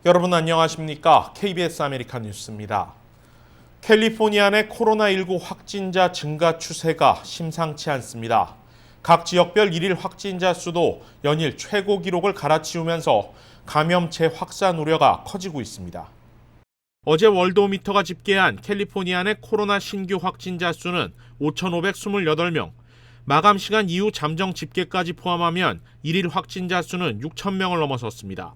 여러분 안녕하십니까? KBS 아메리칸 뉴스입니다. 캘리포니아 내 코로나19 확진자 증가 추세가 심상치 않습니다. 각 지역별 일일 확진자 수도 연일 최고 기록을 갈아치우면서 감염체 확산 우려가 커지고 있습니다. 어제 월드오미터가 집계한 캘리포니아 내 코로나 신규 확진자 수는 5,528명, 마감 시간 이후 잠정 집계까지 포함하면 일일 확진자 수는 6,000명을 넘어섰습니다.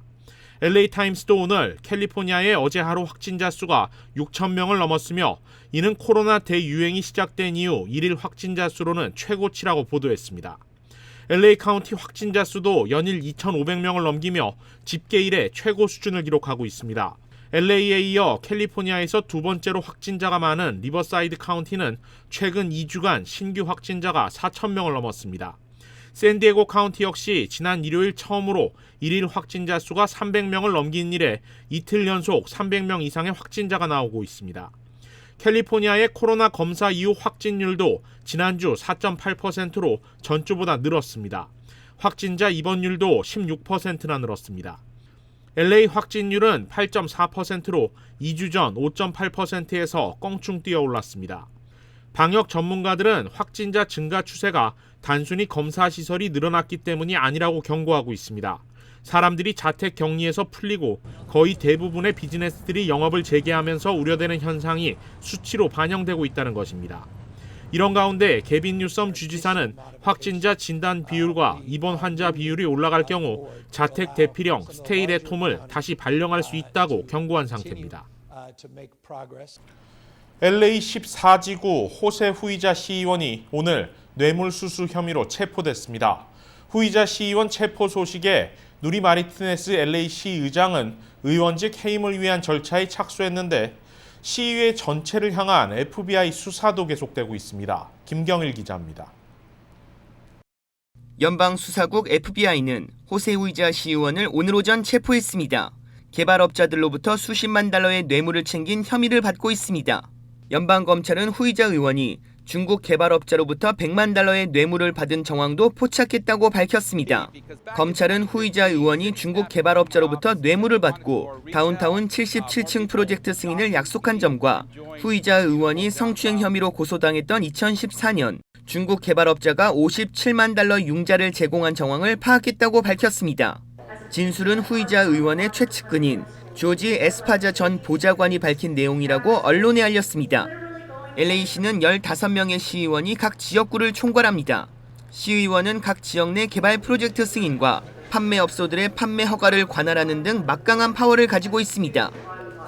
LA타임스도 오늘 캘리포니아의 어제 하루 확진자 수가 6,000명을 넘었으며 이는 코로나 대유행이 시작된 이후 일일 확진자 수로는 최고치라고 보도했습니다. LA 카운티 확진자 수도 연일 2,500명을 넘기며 집계 이래 최고 수준을 기록하고 있습니다. LA에 이어 캘리포니아에서 두 번째로 확진자가 많은 리버사이드 카운티는 최근 2주간 신규 확진자가 4,000명을 넘었습니다. 샌디에고 카운티 역시 지난 일요일 처음으로 일일 확진자 수가 300명을 넘긴 이래 이틀 연속 300명 이상의 확진자가 나오고 있습니다. 캘리포니아의 코로나 검사 이후 확진율도 지난주 4.8%로 전주보다 늘었습니다. 확진자 입원율도 16%나 늘었습니다. LA 확진율은 8.4%로 2주 전 5.8%에서 껑충 뛰어 올랐습니다. 방역 전문가들은 확진자 증가 추세가 단순히 검사 시설이 늘어났기 때문이 아니라고 경고하고 있습니다. 사람들이 자택 격리에서 풀리고 거의 대부분의 비즈니스들이 영업을 재개하면서 우려되는 현상이 수치로 반영되고 있다는 것입니다. 이런 가운데 개빈 뉴섬 주지사는 확진자 진단 비율과 입원 환자 비율이 올라갈 경우 자택 대피령 스테이 앳 홈을 다시 발령할 수 있다고 경고한 상태입니다. LA 14지구 호세 후이자 시의원이 오늘 뇌물수수 혐의로 체포됐습니다. 후이자 시의원 체포 소식에 누리 마르티네스 LA시 의장은 의원직 해임을 위한 절차에 착수했는데 시의회 전체를 향한 FBI 수사도 계속되고 있습니다. 김경일 기자입니다. 연방수사국 FBI는 호세 후이자 시의원을 오늘 오전 체포했습니다. 개발업자들로부터 수십만 달러의 뇌물을 챙긴 혐의를 받고 있습니다. 연방검찰은 후이자 의원이 중국 개발업자로부터 100만 달러의 뇌물을 받은 정황도 포착했다고 밝혔습니다. 검찰은 후이자 의원이 중국 개발업자로부터 뇌물을 받고 다운타운 77층 프로젝트 승인을 약속한 점과 후이자 의원이 성추행 혐의로 고소당했던 2014년 중국 개발업자가 57만 달러 융자를 제공한 정황을 파악했다고 밝혔습니다. 진술은 후이자 의원의 최측근인 조지 에스파자 전 보좌관이 밝힌 내용이라고 언론에 알렸습니다. LA시는 15명의 시의원이 각 지역구를 총괄합니다. 시의원은 각 지역 내 개발 프로젝트 승인과 판매업소들의 판매 허가를 관할하는 등 막강한 파워를 가지고 있습니다.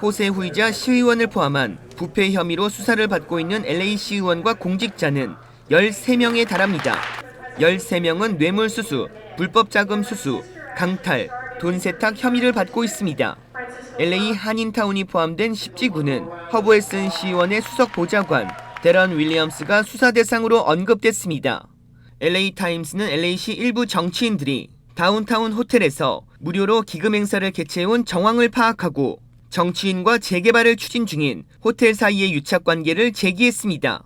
호세 후이자 시의원을 포함한 부패 혐의로 수사를 받고 있는 LA 시의원과 공직자는 13명에 달합니다. 13명은 뇌물수수, 불법 자금 수수, 강탈, 돈 세탁 혐의를 받고 있습니다. LA 한인타운이 포함된 10지구는 허브 웨슨 시의원의 수석 보좌관 데런 윌리엄스가 수사 대상으로 언급됐습니다. LA타임스는 LA시 일부 정치인들이 다운타운 호텔에서 무료로 기금 행사를 개최해온 정황을 파악하고 정치인과 재개발을 추진 중인 호텔 사이의 유착 관계를 제기했습니다.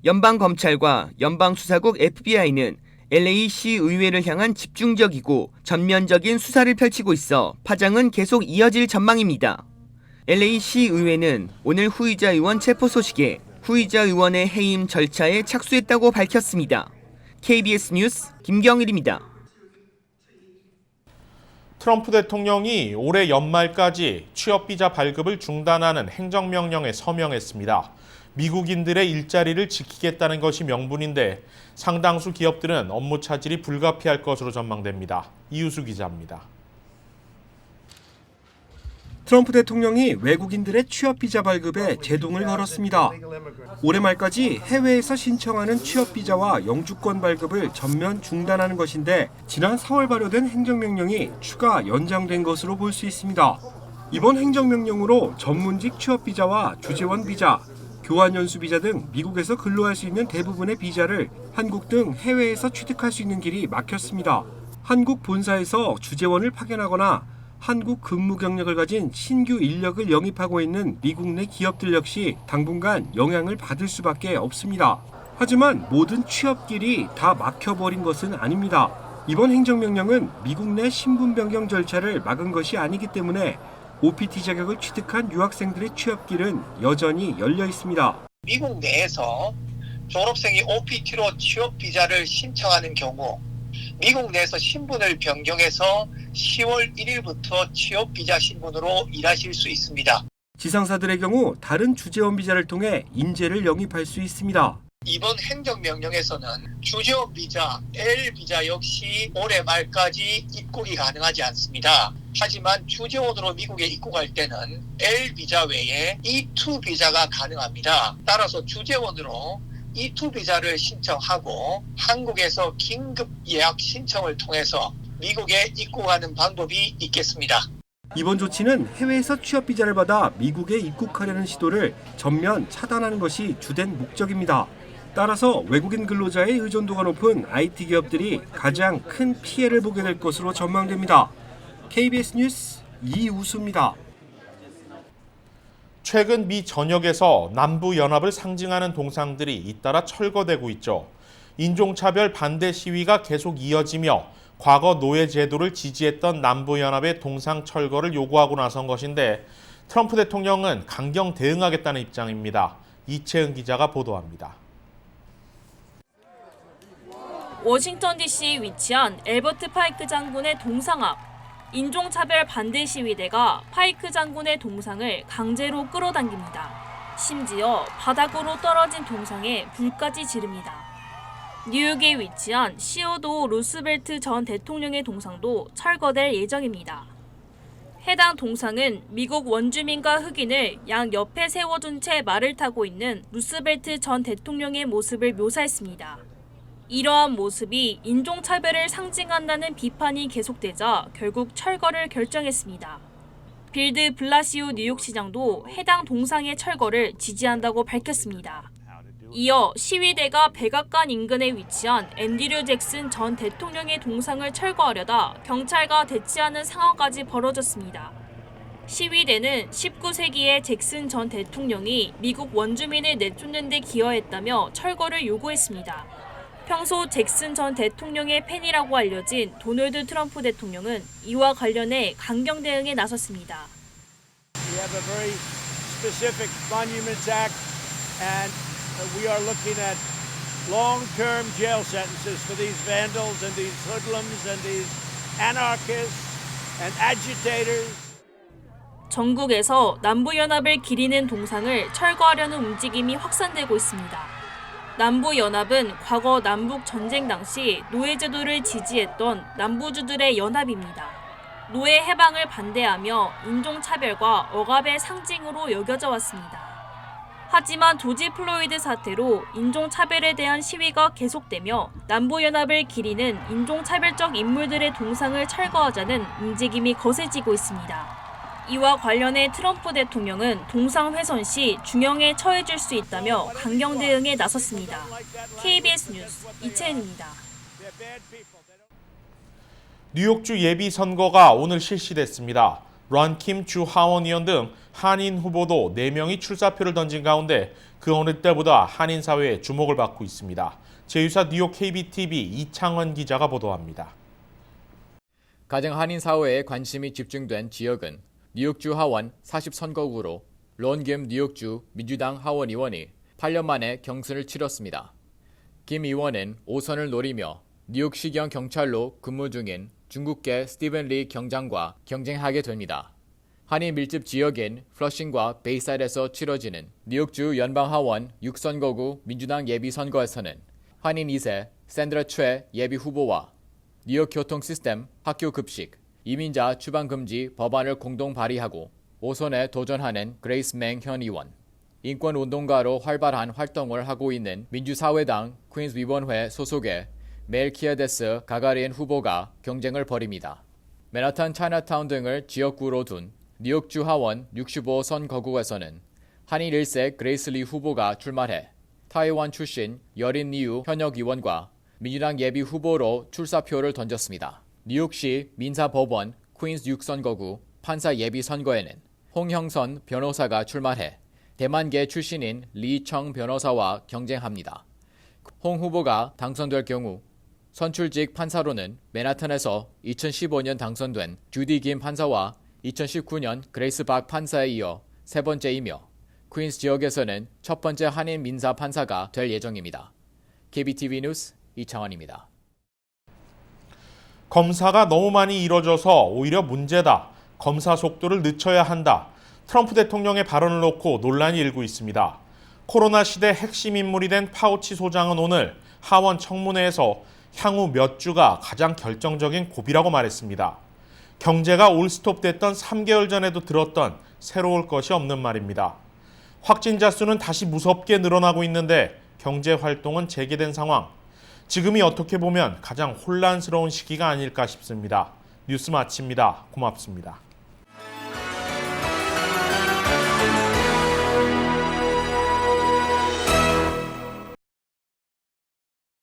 연방검찰과 연방수사국 FBI는 LA시 의회를 향한 집중적이고 전면적인 수사를 펼치고 있어 파장은 계속 이어질 전망입니다. LA시 의회는 오늘 후이자 의원 체포 소식에 후이자 의원의 해임 절차에 착수했다고 밝혔습니다. KBS 뉴스 김경일입니다. 트럼프 대통령이 올해 연말까지 취업비자 발급을 중단하는 행정명령에 서명했습니다. 미국인들의 일자리를 지키겠다는 것이 명분인데 상당수 기업들은 업무 차질이 불가피할 것으로 전망됩니다. 이유수 기자입니다. 트럼프 대통령이 외국인들의 취업비자 발급에 제동을 걸었습니다. 올해 말까지 해외에서 신청하는 취업비자와 영주권 발급을 전면 중단하는 것인데 지난 4월 발효된 행정명령이 추가 연장된 것으로 볼 수 있습니다. 이번 행정명령으로 전문직 취업비자와 주재원 비자, 교환연수 비자 등 미국에서 근로할 수 있는 대부분의 비자를 한국 등 해외에서 취득할 수 있는 길이 막혔습니다. 한국 본사에서 주재원을 파견하거나 한국 근무 경력을 가진 신규 인력을 영입하고 있는 미국 내 기업들 역시 당분간 영향을 받을 수밖에 없습니다. 하지만 모든 취업길이 다 막혀버린 것은 아닙니다. 이번 행정명령은 미국 내 신분 변경 절차를 막은 것이 아니기 때문에 OPT 자격을 취득한 유학생들의 취업길은 여전히 열려 있습니다. 미국 내에서 졸업생이 OPT로 취업 비자를 신청하는 경우 미국 내에서 신분을 변경해서 10월 1일부터 취업 비자 신분으로 일하실 수 있습니다. 지상사들의 경우 다른 주재원 비자를 통해 인재를 영입할 수 있습니다. 이번 행정명령에서는 주재원 비자, L 비자 역시 올해 말까지 입국이 가능하지 않습니다. 하지만 주재원으로 미국에 입국할 때는 L 비자 외에 E2 비자가 가능합니다. 따라서 주재원으로 E2 비자를 신청하고 한국에서 긴급 예약 신청을 통해서 미국에 입국하는 방법이 있겠습니다. 이번 조치는 해외에서 취업 비자를 받아 미국에 입국하려는 시도를 전면 차단하는 것이 주된 목적입니다. 따라서 외국인 근로자의 의존도가 높은 IT 기업들이 가장 큰 피해를 보게 될 것으로 전망됩니다. KBS 뉴스 이우수입니다. 최근 미 전역에서 남부 연합을 상징하는 동상들이 잇따라 철거되고 있죠. 인종차별 반대 시위가 계속 이어지며 과거 노예 제도를 지지했던 남부 연합의 동상 철거를 요구하고 나선 것인데 트럼프 대통령은 강경 대응하겠다는 입장입니다. 이채은 기자가 보도합니다. 워싱턴 DC에 위치한 엘버트 파이크 장군의 동상 앞. 인종차별 반대 시위대가 파이크 장군의 동상을 강제로 끌어당깁니다. 심지어 바닥으로 떨어진 동상에 불까지 지릅니다. 뉴욕에 위치한 시어도 루스벨트 전 대통령의 동상도 철거될 예정입니다. 해당 동상은 미국 원주민과 흑인을 양 옆에 세워둔 채 말을 타고 있는 루스벨트 전 대통령의 모습을 묘사했습니다. 이러한 모습이 인종차별을 상징한다는 비판이 계속되자 결국 철거를 결정했습니다. 빌드 블라시오 뉴욕시장도 해당 동상의 철거를 지지한다고 밝혔습니다. 이어 시위대가 백악관 인근에 위치한 앤드류 잭슨 전 대통령의 동상을 철거하려다 경찰과 대치하는 상황까지 벌어졌습니다. 시위대는 19세기에 잭슨 전 대통령이 미국 원주민을 내쫓는 데 기여했다며 철거를 요구했습니다. 평소 잭슨 전 대통령의 팬이라고 알려진 도널드 트럼프 대통령은 이와 관련해 강경 대응에 나섰습니다. We have a very specific Monuments Act and we are looking at long-term jail sentences for these vandals and these hoodlums and these anarchists and agitators. 전국에서 남부연합을 기리는 동상을 철거하려는 움직임이 확산되고 있습니다. 남부연합은 과거 남북 전쟁 당시 노예제도를 지지했던 남부주들의 연합입니다. 노예 해방을 반대하며 인종차별과 억압의 상징으로 여겨져 왔습니다. 하지만 조지 플로이드 사태로 인종차별에 대한 시위가 계속되며 남부연합을 기리는 인종차별적 인물들의 동상을 철거하자는 움직임이 거세지고 있습니다. 이와 관련해 트럼프 대통령은 동상 훼손 시 중형에 처해질 수 있다며 강경 대응에 나섰습니다. KBS 뉴스 이채은입니다. 뉴욕주 예비선거가 오늘 실시됐습니다. 런킴 주 하원 의원 등 한인 후보도 4명이 출사표를 던진 가운데 그 어느 때보다 한인 사회의 주목을 받고 있습니다. 제2사 뉴욕 KBTV 이창원 기자가 보도합니다. 가장 한인 사회에 관심이 집중된 지역은 뉴욕주 하원 40선거구로 론 김 뉴욕주 민주당 하원 의원이 8년 만에 경선을 치렀습니다. 김 의원은 5선을 노리며 뉴욕시경 경찰로 근무 중인 중국계 스티븐 리 경장과 경쟁하게 됩니다. 한인 밀집 지역인 플러싱과 베이사이드에서 치러지는 뉴욕주 연방하원 6선거구 민주당 예비선거에서는 한인 2세 샌드라 최 예비후보와 뉴욕 교통 시스템, 학교 급식, 이민자 추방 금지 법안을 공동 발의하고 5선에 도전하는 그레이스 맹 현 의원, 인권운동가로 활발한 활동을 하고 있는 민주사회당 퀸즈 위원회 소속의 멜키아데스 가가린 후보가 경쟁을 벌입니다. 맨하탄 차이나타운 등을 지역구로 둔 뉴욕주 하원 65선 거구에서는 한인 1세 그레이스 리 후보가 출마해 타이완 출신 여린 이유 현역 의원과 민주당 예비 후보로 출사표를 던졌습니다. 뉴욕시 민사법원 퀸즈 6선거구 판사 예비 선거에는 홍형선 변호사가 출마해 대만계 출신인 리청 변호사와 경쟁합니다. 홍 후보가 당선될 경우 선출직 판사로는 맨하탄에서 2015년 당선된 주디 김 판사와 2019년 그레이스 박 판사에 이어 세 번째이며 퀸스 지역에서는 첫 번째 한인 민사 판사가 될 예정입니다. KBTV 뉴스 이창환입니다. 검사가 너무 많이 이뤄져서 오히려 문제다. 검사 속도를 늦춰야 한다. 트럼프 대통령의 발언을 놓고 논란이 일고 있습니다. 코로나 시대 핵심 인물이 된 파우치 소장은 오늘 하원 청문회에서 향후 몇 주가 가장 결정적인 고비라고 말했습니다. 경제가 올스톱 됐던 3개월 전에도 들었던 새로울 것이 없는 말입니다. 확진자 수는 다시 무섭게 늘어나고 있는데 경제 활동은 재개된 상황. 지금이 어떻게 보면 가장 혼란스러운 시기가 아닐까 싶습니다. 뉴스 마칩니다. 고맙습니다.